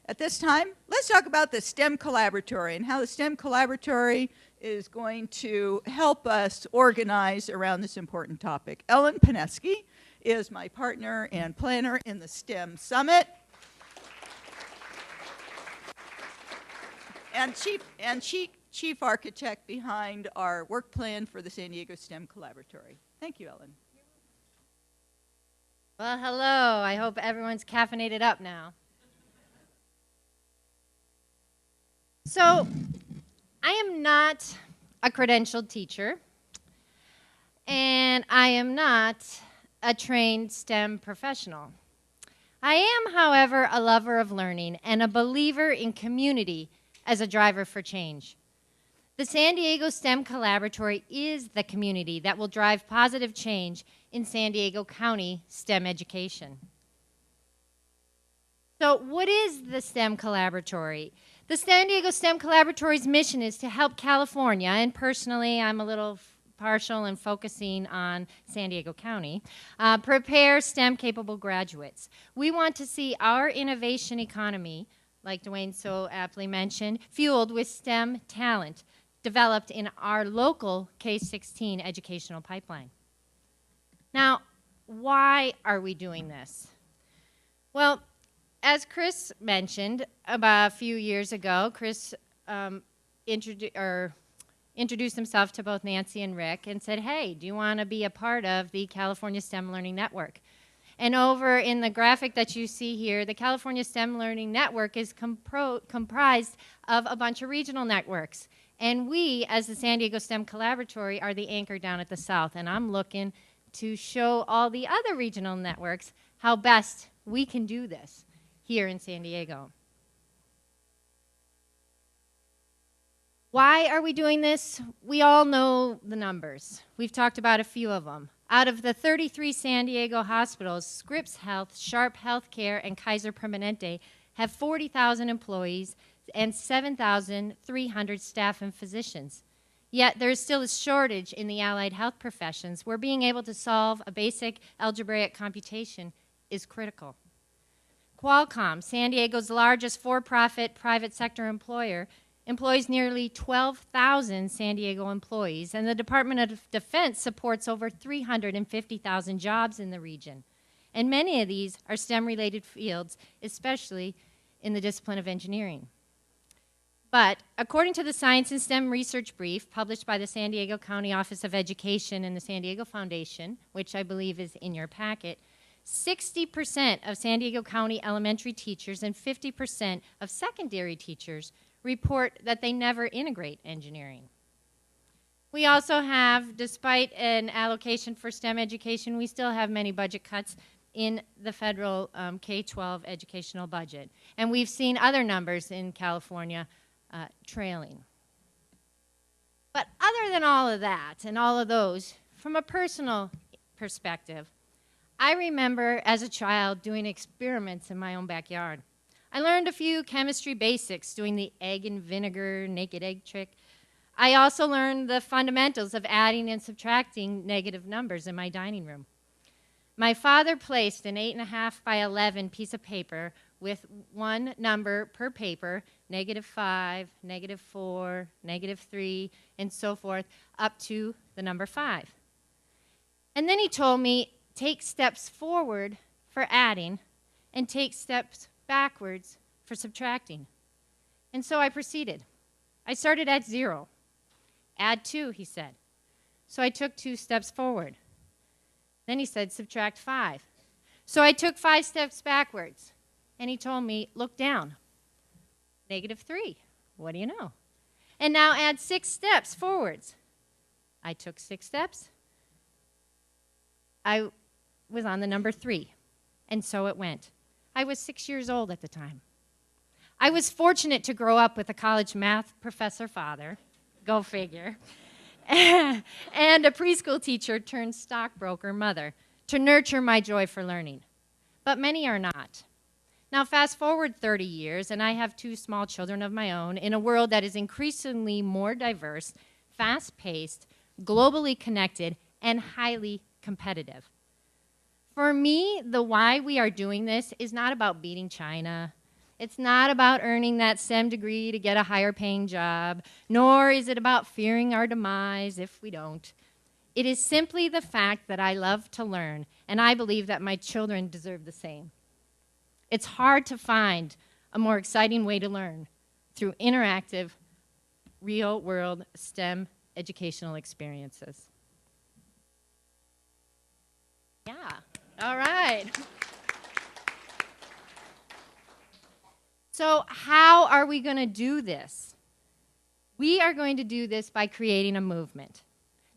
At this time, let's talk about the STEM Collaboratory and how the STEM Collaboratory is going to help us organize around this important topic. Ellen Peneski is my partner and planner in the STEM Summit. And chief architect behind our work plan for the San Diego STEM Collaboratory. Thank you, Ellen. Well, hello. I hope everyone's caffeinated up now. So, I am not a credentialed teacher, and I am not a trained STEM professional. I am, however, a lover of learning and a believer in community as a driver for change. The San Diego STEM Collaboratory is the community that will drive positive change in San Diego County STEM education. So what is the STEM Collaboratory? The San Diego STEM Collaboratory's mission is to help California, and personally I'm a little partial and focusing on San Diego County, prepare STEM-capable graduates. We want to see our innovation economy, like Dwayne so aptly mentioned, fueled with STEM talent developed in our local K-16 educational pipeline. Now, why are we doing this? Well, as Chris mentioned, about a few years ago, Chris introduced himself to both Nancy and Rick and said, hey, do you want to be a part of the California STEM Learning Network? And over in the graphic that you see here, the California STEM Learning Network is comprised of a bunch of regional networks. And we, as the San Diego STEM Collaboratory, are the anchor down at the south. And I'm looking to show all the other regional networks how best we can do this here in San Diego. Why are we doing this? We all know the numbers. We've talked about a few of them. Out of the 33 San Diego hospitals, Scripps Health, Sharp Healthcare, and Kaiser Permanente have 40,000 employees and 7,300 staff and physicians. Yet there is still a shortage in the allied health professions where being able to solve a basic algebraic computation is critical. Qualcomm, San Diego's largest for-profit private sector employer, employs nearly 12,000 San Diego employees, and the Department of Defense supports over 350,000 jobs in the region. And many of these are STEM-related fields, especially in the discipline of engineering. But according to the Science and STEM Research Brief published by the San Diego County Office of Education and the San Diego Foundation, which I believe is in your packet, 60% of San Diego County elementary teachers and 50% of secondary teachers report that they never integrate engineering. We also have, despite an allocation for STEM education, we still have many budget cuts in the federal K-12 educational budget. And we've seen other numbers in California trailing. But other than all of that and all of those, from a personal perspective, I remember as a child doing experiments in my own backyard. I learned a few chemistry basics doing the egg and vinegar naked egg trick. I also learned the fundamentals of adding and subtracting negative numbers in my dining room. My father placed an 8.5 by 11 piece of paper with one number per paper, -5, -4, -3, and so forth, up to the number 5. And then he told me, take steps forward for adding and take steps backwards for subtracting. And so I proceeded. I started at 0. Add 2, he said. So I took 2 steps forward. Then he said, subtract 5. So I took 5 steps backwards. And he told me, look down. -3. What do you know? And now add 6 steps forwards. I took 6 steps. I was on the number 3. And so it went. I was 6 years old at the time. I was fortunate to grow up with a college math professor father, go figure, and a preschool teacher turned stockbroker mother to nurture my joy for learning. But many are not. Now fast forward 30 years, and I have 2 small children of my own in a world that is increasingly more diverse, fast-paced, globally connected, and highly competitive. For me, the why we are doing this is not about beating China. It's not about earning that STEM degree to get a higher paying job, nor is it about fearing our demise if we don't. It is simply the fact that I love to learn, and I believe that my children deserve the same. It's hard to find a more exciting way to learn through interactive, real-world STEM educational experiences. Yeah, all right. So how are we going to do this? We are going to do this by creating a movement.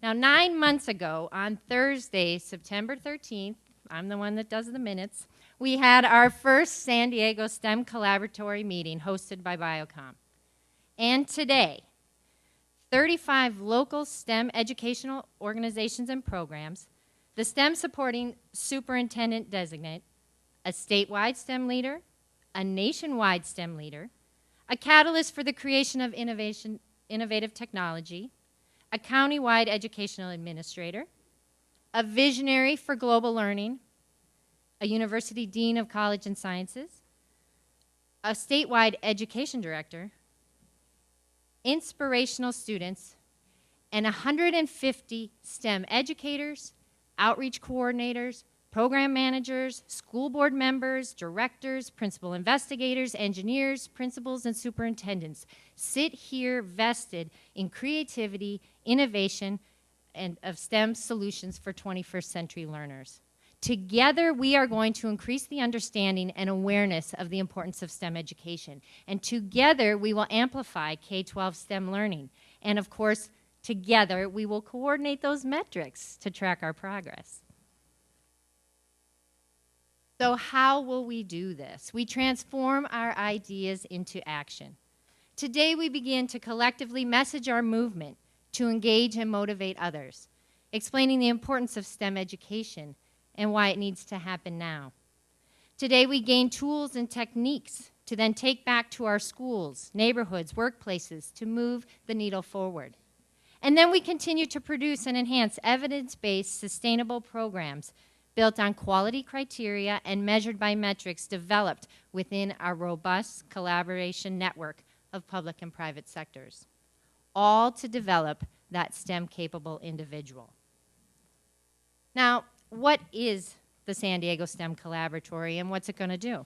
Now, 9 months ago, on Thursday, September 13th, I'm the one that does the minutes, we had our first San Diego STEM Collaboratory meeting hosted by Biocom. And today, 35 local STEM educational organizations and programs, the STEM supporting superintendent designate, a statewide STEM leader, a nationwide STEM leader, a catalyst for the creation of innovative technology, a county-wide educational administrator, a visionary for global learning, a university dean of college and sciences, a statewide education director, inspirational students, and 150 STEM educators, outreach coordinators, program managers, school board members, directors, principal investigators, engineers, principals, and superintendents sit here vested in creativity, innovation, and of STEM solutions for 21st century learners. Together, we are going to increase the understanding and awareness of the importance of STEM education. And together, we will amplify K-12 STEM learning. And of course, together, we will coordinate those metrics to track our progress. So how will we do this? We transform our ideas into action. Today, we begin to collectively message our movement to engage and motivate others, explaining the importance of STEM education and why it needs to happen now. Today, we gain tools and techniques to then take back to our schools, neighborhoods, workplaces to move the needle forward. And then we continue to produce and enhance evidence-based, sustainable programs built on quality criteria and measured by metrics developed within our robust collaboration network of public and private sectors, all to develop that STEM-capable individual. Now, what is the San Diego STEM Collaboratory and what's it going to do?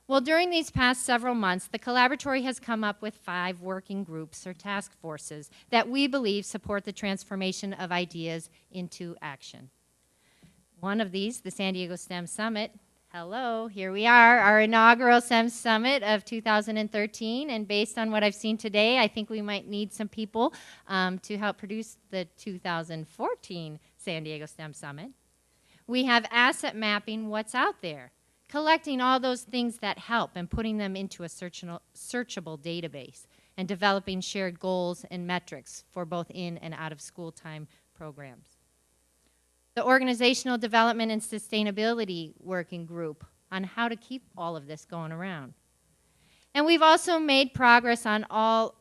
Well, during these past several months, the Collaboratory has come up with 5 working groups or task forces that we believe support the transformation of ideas into action. One of these, the San Diego STEM Summit. Hello, here we are, our inaugural STEM Summit of 2013, and based on what I've seen today, I think we might need some people to help produce the 2014 San Diego STEM Summit. We have asset mapping what's out there, collecting all those things that help and putting them into a searchable database, and developing shared goals and metrics for both in and out of school time programs. The Organizational Development and Sustainability Working Group on how to keep all of this going around. And we've also made progress on all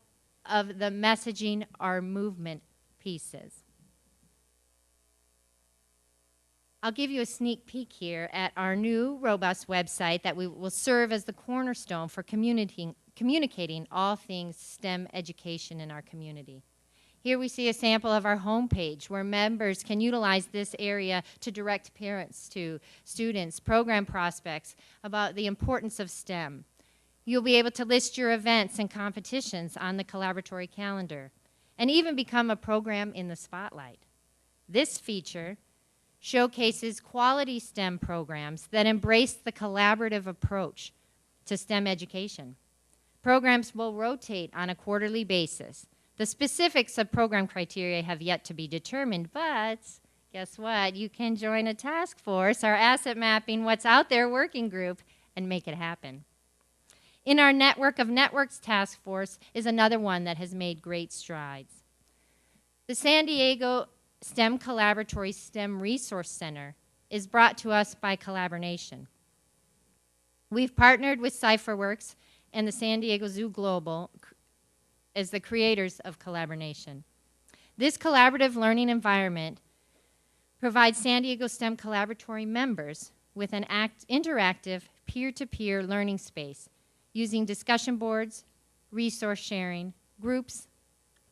of the messaging our movement pieces. I'll give you a sneak peek here at our new robust website that will serve as the cornerstone for communicating all things STEM education in our community. Here we see a sample of our homepage where members can utilize this area to direct parents to students, program prospects about the importance of STEM. You'll be able to list your events and competitions on the Collaboratory calendar and even become a program in the spotlight. This feature showcases quality STEM programs that embrace the collaborative approach to STEM education. Programs will rotate on a quarterly basis. The specifics of program criteria have yet to be determined, but guess what? You can join a task force, our asset mapping what's out there working group, and make it happen. In our Network of Networks task force is another one that has made great strides. The San Diego STEM Collaboratory STEM Resource Center is brought to us by Collaboration. We've partnered with CipherWorks and the San Diego Zoo Global as the creators of Collaboration. This collaborative learning environment provides San Diego STEM Collaboratory members with an interactive peer-to-peer learning space using discussion boards, resource sharing, groups,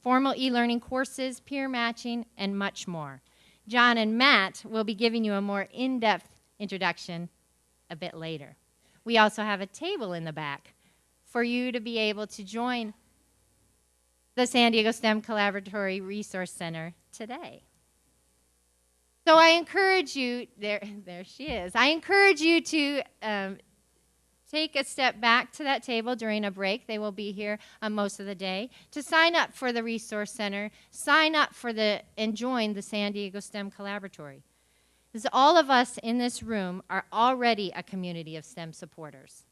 formal e-learning courses, peer matching, and much more. John and Matt will be giving you a more in-depth introduction a bit later. We also have a table in the back for you to be able to join the San Diego STEM Collaboratory Resource Center today. So I encourage you, there she is. I encourage you to take a step back to that table during a break. They will be here most of the day. To sign up for the Resource Center, sign up for and join the San Diego STEM Collaboratory. Because all of us in this room are already a community of STEM supporters.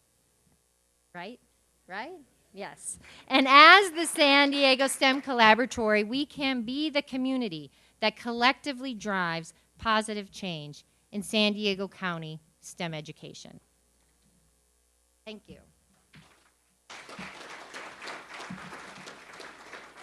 Right? Right? Yes. And as the San Diego STEM Collaboratory, we can be the community that collectively drives positive change in San Diego County STEM education. Thank you.